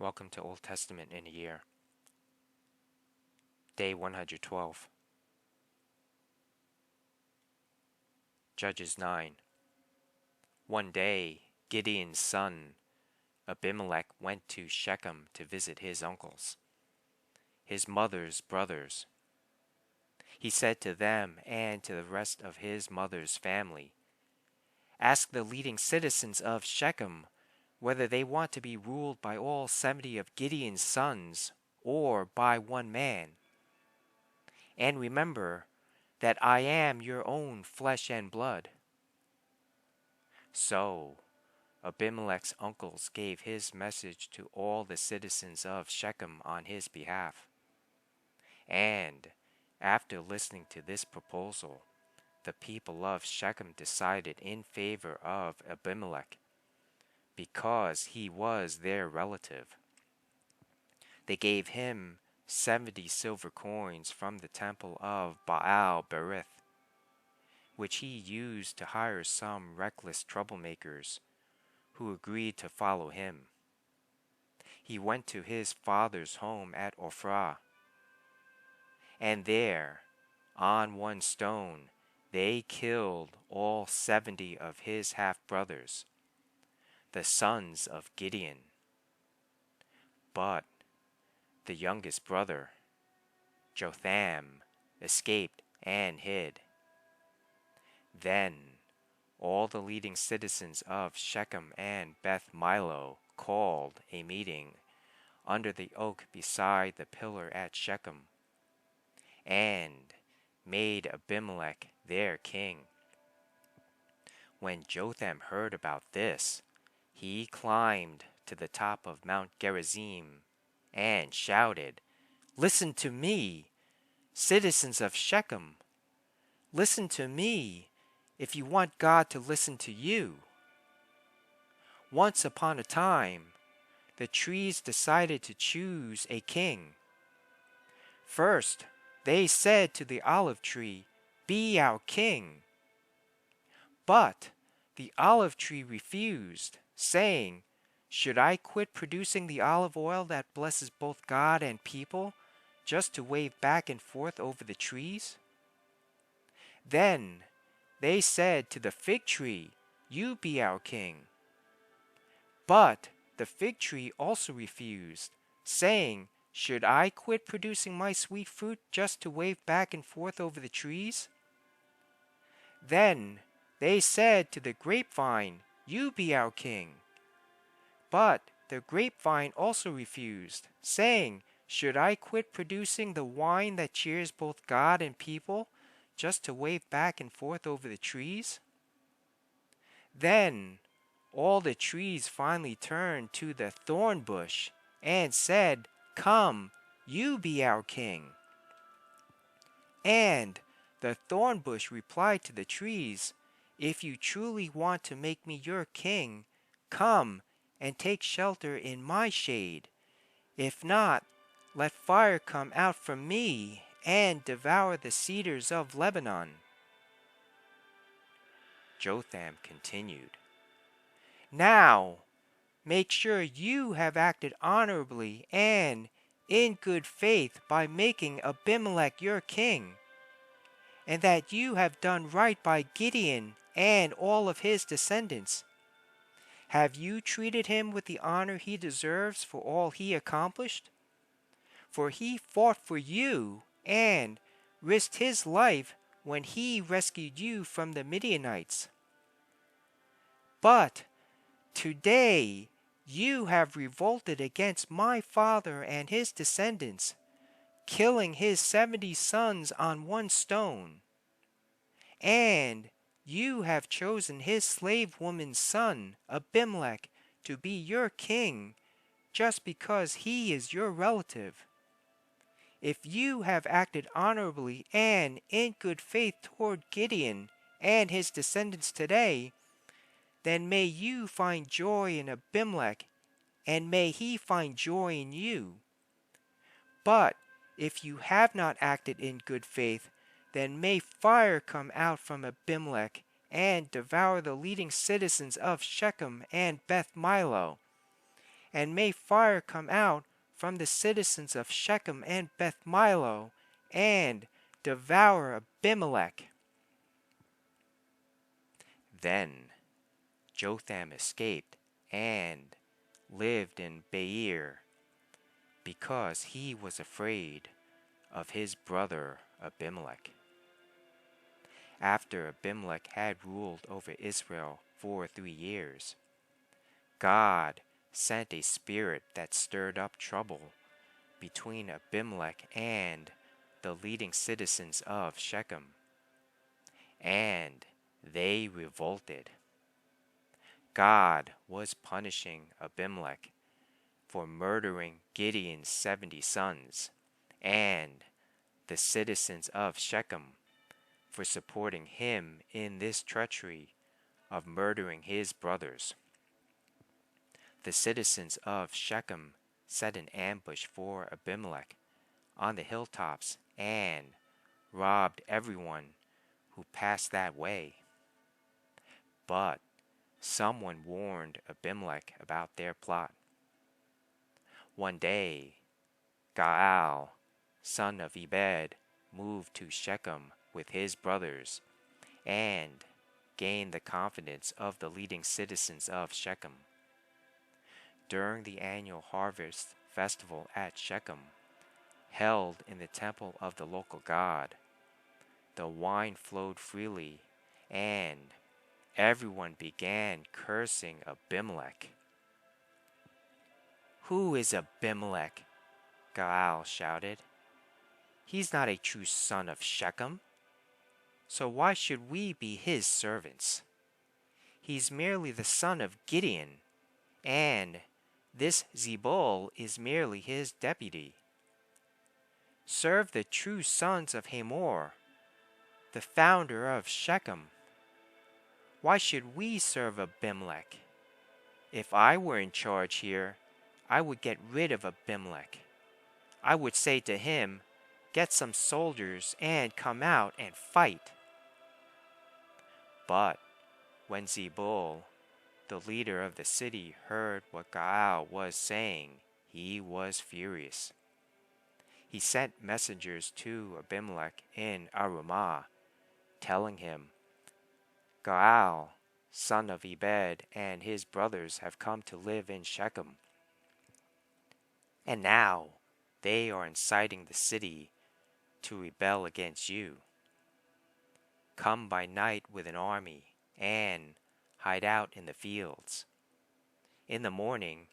Welcome to Old Testament in a Year. Day 112. Judges 9. One day, Gideon's son, Abimelech, went to Shechem to visit his uncles, his mother's brothers. He said to them and to the rest of his mother's family, "Ask the leading citizens of Shechem whether they want to be ruled by all 70 of Gideon's sons or by one man. And remember that I am your own flesh and blood." So Abimelech's uncles gave his message to all the citizens of Shechem on his behalf. And after listening to this proposal, the people of Shechem decided in favor of Abimelech because he was their relative. They gave him 70 silver coins from the temple of Baal Berith, which he used to hire some reckless troublemakers who agreed to follow him. He went to his father's home at Ophrah, and there, on one stone, they killed all 70 of his half-brothers, the sons of Gideon. But the youngest brother, Jotham, escaped and hid. Then all the leading citizens of Shechem and Beth Milo called a meeting under the oak beside the pillar at Shechem, and made Abimelech their king. When Jotham heard about this, he climbed to the top of Mount Gerizim and shouted, "Listen to me, citizens of Shechem! Listen to me if you want God to listen to you. Once upon a time, the trees decided to choose a king. First, they said to the olive tree, 'Be our king.' But the olive tree refused, saying, 'Should I quit producing the olive oil that blesses both God and people just to wave back and forth over the trees?' Then they said to the fig tree, 'You be our king.' But the fig tree also refused, saying, 'Should I quit producing my sweet fruit just to wave back and forth over the trees?' Then they said to the grapevine, 'You be our king.' But the grapevine also refused, saying, 'Should I quit producing the wine that cheers both God and people just to wave back and forth over the trees?' Then all the trees finally turned to the thorn bush and said, 'Come, you be our king.' And the thorn bush replied to the trees, 'If you truly want to make me your king, come and take shelter in my shade. If not, let fire come out from me and devour the cedars of Lebanon.'" Jotham continued, "Now, make sure you have acted honorably and in good faith by making Abimelech your king, and that you have done right by Gideon and all of his descendants. Have you treated him with the honor he deserves for all he accomplished? For he fought for you and risked his life when he rescued you from the Midianites. But today you have revolted against my father and his descendants, killing his 70 sons on one stone. And you have chosen his slave woman's son, Abimelech, to be your king just because he is your relative. If you have acted honorably and in good faith toward Gideon and his descendants today, then may you find joy in Abimelech, and may he find joy in you. But if you have not acted in good faith, then may fire come out from Abimelech and devour the leading citizens of Shechem and Beth Milo, and may fire come out from the citizens of Shechem and Beth Milo, and devour Abimelech. Then Jotham escaped and lived in Beer, because he was afraid of his brother Abimelech. After Abimelech had ruled over Israel for 3 years, God sent a spirit that stirred up trouble between Abimelech and the leading citizens of Shechem, and they revolted. God was punishing Abimelech for murdering Gideon's 70 sons, and the citizens of Shechem for supporting him in this treachery of murdering his brothers. The citizens of Shechem set an ambush for Abimelech on the hilltops and robbed everyone who passed that way. But someone warned Abimelech about their plot. One day, Gaal, son of Ebed, moved to Shechem with his brothers and gained the confidence of the leading citizens of Shechem. During the annual harvest festival at Shechem, held in the temple of the local god, the wine flowed freely, and everyone began cursing Abimelech. "Who is Abimelech?" Gaal shouted. "He's not a true son of Shechem, so why should we be his servants? He's merely the son of Gideon, and this Zebul is merely his deputy. Serve the true sons of Hamor, the founder of Shechem. Why should we serve Abimelech? If I were in charge here, I would get rid of Abimelech. I would say to him, 'Get some soldiers and come out and fight.'" But when Zebul, the leader of the city, heard what Gaal was saying, he was furious. He sent messengers to Abimelech in Arumah, telling him, "Gaal, son of Ebed, and his brothers have come to live in Shechem, and now they are inciting the city to rebel against you. Come by night with an army and hide out in the fields. In the morning,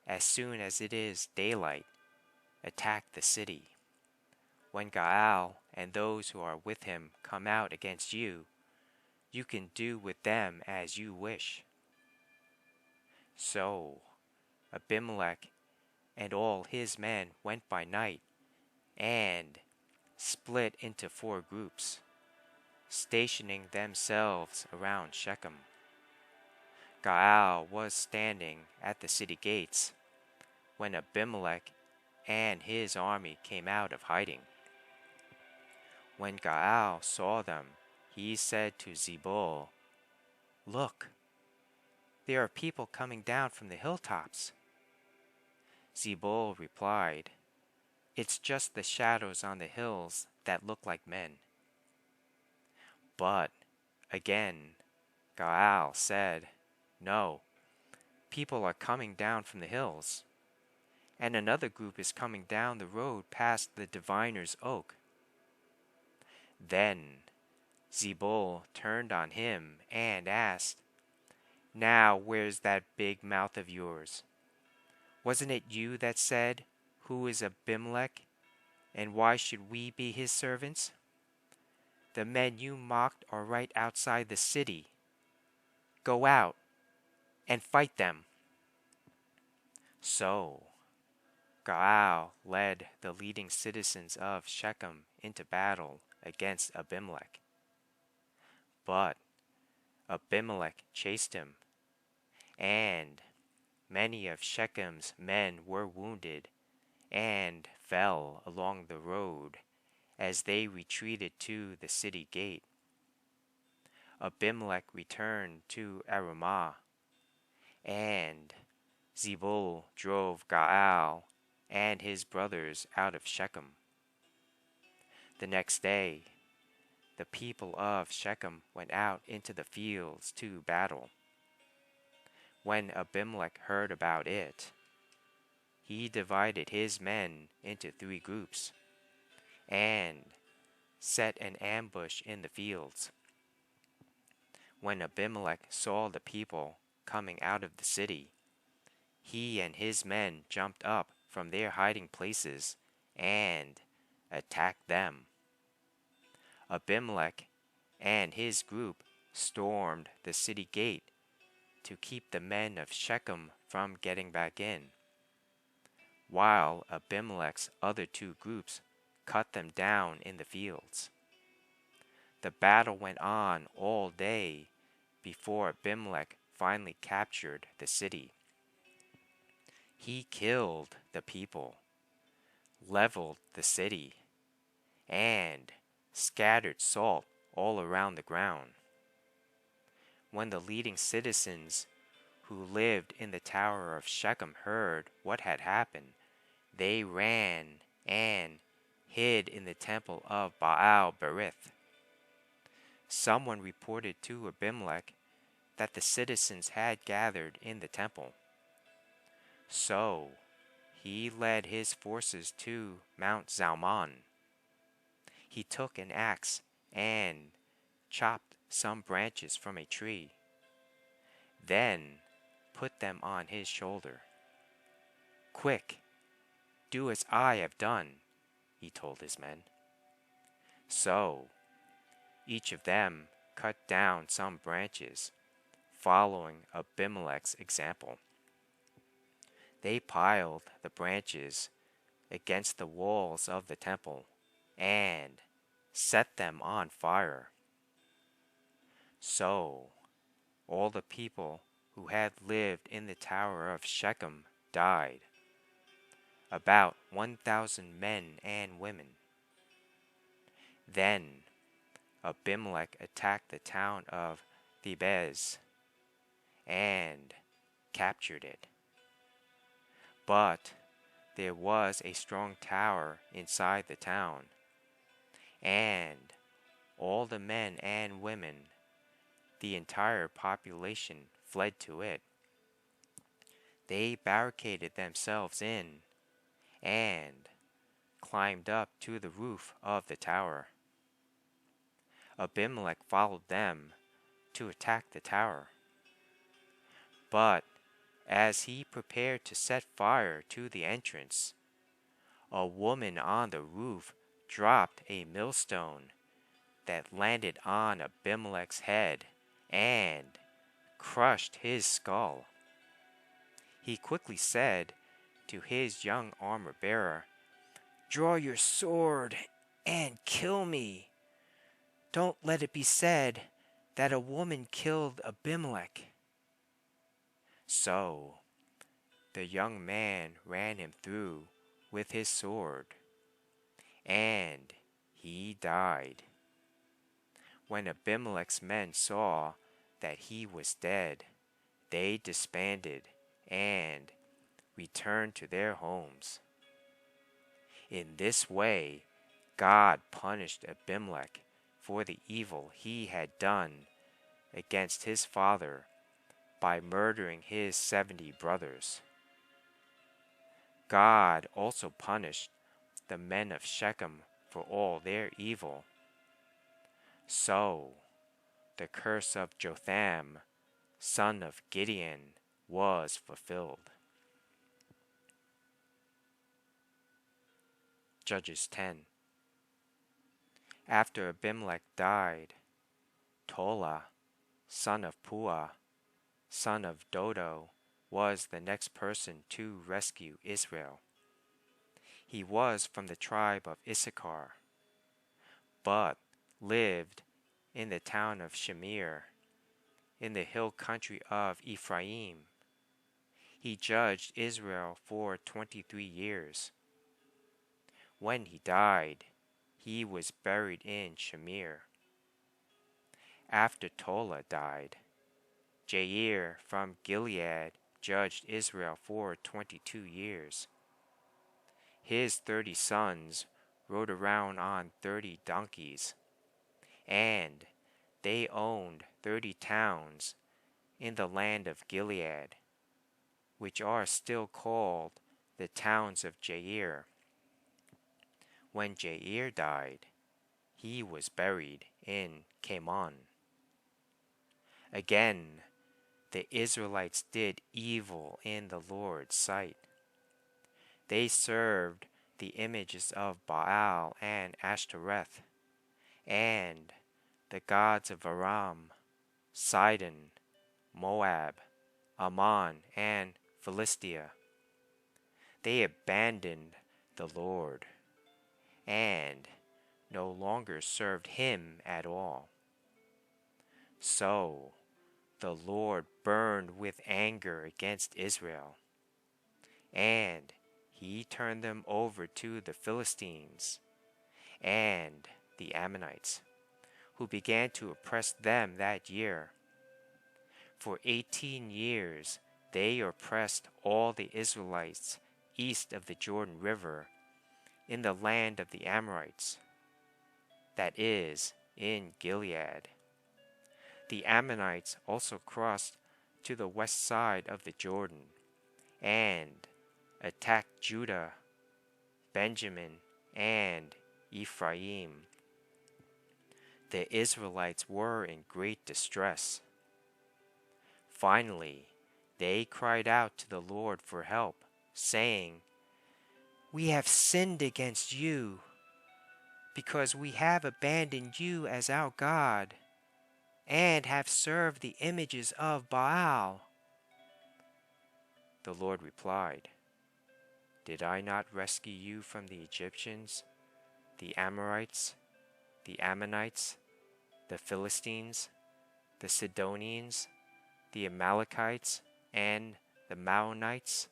as soon as it is daylight, attack the city. When Gaal and those who are with him come out against you, you can do with them as you wish." So Abimelech and all his men went by night and split into 4 groups, stationing themselves around Shechem. Gaal was standing at the city gates when Abimelech and his army came out of hiding. When Gaal saw them, he said to Zebul, "Look, there are people coming down from the hilltops." Zebul replied, "It's just the shadows on the hills that look like men." But again, Gaal said, "No, people are coming down from the hills, and another group is coming down the road past the diviner's oak." Then Zebul turned on him and asked, "Now where's that big mouth of yours? Wasn't it you that said, 'Who is Abimelech, and why should we be his servants?' The men you mocked are right outside the city. Go out and fight them." So Gaal led the leading citizens of Shechem into battle against Abimelech. But Abimelech chased him, and many of Shechem's men were wounded and fell along the road as they retreated to the city gate. Abimelech returned to Arumah, and Zebul drove Gaal and his brothers out of Shechem. The next day, the people of Shechem went out into the fields to battle. When Abimelech heard about it, he divided his men into 3 groups and set an ambush in the fields. When Abimelech saw the people coming out of the city, he and his men jumped up from their hiding places and attacked them. Abimelech and his group stormed the city gate to keep the men of Shechem from getting back in, while Abimelech's other 2 groups cut them down in the fields. The battle went on all day before Abimelech finally captured the city. He killed the people, leveled the city, and scattered salt all around the ground. When the leading citizens who lived in the tower of Shechem heard what had happened, they ran and hid in the temple of Baal Berith. Someone reported to Abimelech that the citizens had gathered in the temple. So he led his forces to Mount Zalmon. He took an axe and chopped some branches from a tree, then put them on his shoulder. "Quick, do as I have done," he told his men. So each of them cut down some branches, following Abimelech's example. They piled the branches against the walls of the temple and set them on fire. So all the people who had lived in the tower of Shechem died, about 1,000 men and women. Then Abimelech attacked the town of Thebez and captured it. But there was a strong tower inside the town, and all the men and women, the entire population, fled to it. They barricaded themselves in and climbed up to the roof of the tower. Abimelech followed them to attack the tower. But as he prepared to set fire to the entrance, a woman on the roof dropped a millstone that landed on Abimelech's head and crushed his skull. He quickly said to his young armor-bearer, "Draw your sword and kill me. Don't let it be said that a woman killed Abimelech." So the young man ran him through with his sword, and he died. When Abimelech's men saw that he was dead, they disbanded and returned to their homes. In this way, God punished Abimelech for the evil he had done against his father by murdering his 70 brothers. God also punished the men of Shechem for all their evil. So the curse of Jotham, son of Gideon, was fulfilled. Judges 10. After Abimelech died, Tola, son of Puah, son of Dodo, was the next person to rescue Israel. He was from the tribe of Issachar, but lived in the town of Shamir, in the hill country of Ephraim. He judged Israel for 23 years. When he died, he was buried in Shamir. After Tola died, Jair from Gilead judged Israel for 22 years. His 30 sons rode around on 30 donkeys, and they owned 30 towns in the land of Gilead, which are still called the towns of Jair. When Jair died, he was buried in Kamon. Again, the Israelites did evil in the Lord's sight. They served the images of Baal and Ashtoreth, and the gods of Aram, Sidon, Moab, Ammon, and Philistia. They abandoned the Lord, and no longer served him at all. So the Lord burned with anger against Israel, and he turned them over to the Philistines and the Ammonites, who began to oppress them that year. For 18 years they oppressed all the Israelites east of the Jordan River in the land of the Amorites, that is, in Gilead. The Ammonites also crossed to the west side of the Jordan and attacked Judah, Benjamin, and Ephraim. The Israelites were in great distress. Finally, they cried out to the Lord for help, saying, "We have sinned against you, because we have abandoned you as our God, and have served the images of Baal." The Lord replied, "Did I not rescue you from the Egyptians, the Amorites, the Ammonites, the Philistines, the Sidonians, the Amalekites, and the Maonites?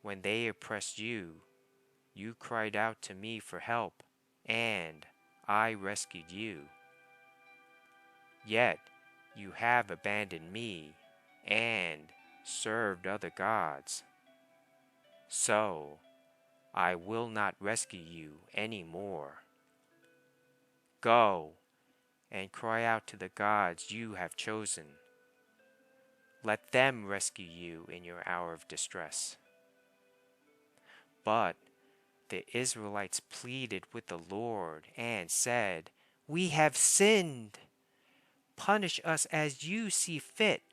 When they oppressed you, you cried out to me for help, and I rescued you. Yet you have abandoned me and served other gods. So I will not rescue you any more. Go and cry out to the gods you have chosen. Let them rescue you in your hour of distress." But the Israelites pleaded with the Lord and said, "We have sinned. Punish us as you see fit.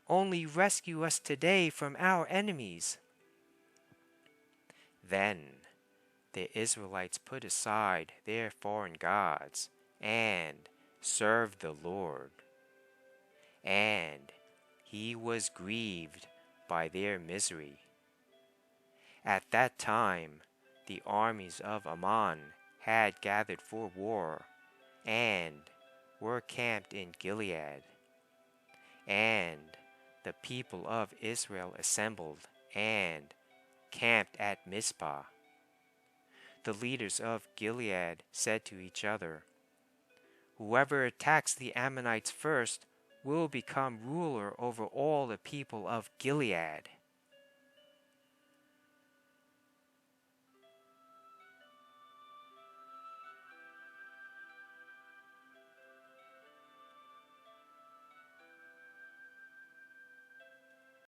Only rescue us today from our enemies." Then the Israelites put aside their foreign gods and served the Lord, and he was grieved by their misery. At that time, the armies of Ammon had gathered for war and were camped in Gilead. And the people of Israel assembled and camped at Mizpah. The leaders of Gilead said to each other, "Whoever attacks the Ammonites first will become ruler over all the people of Gilead."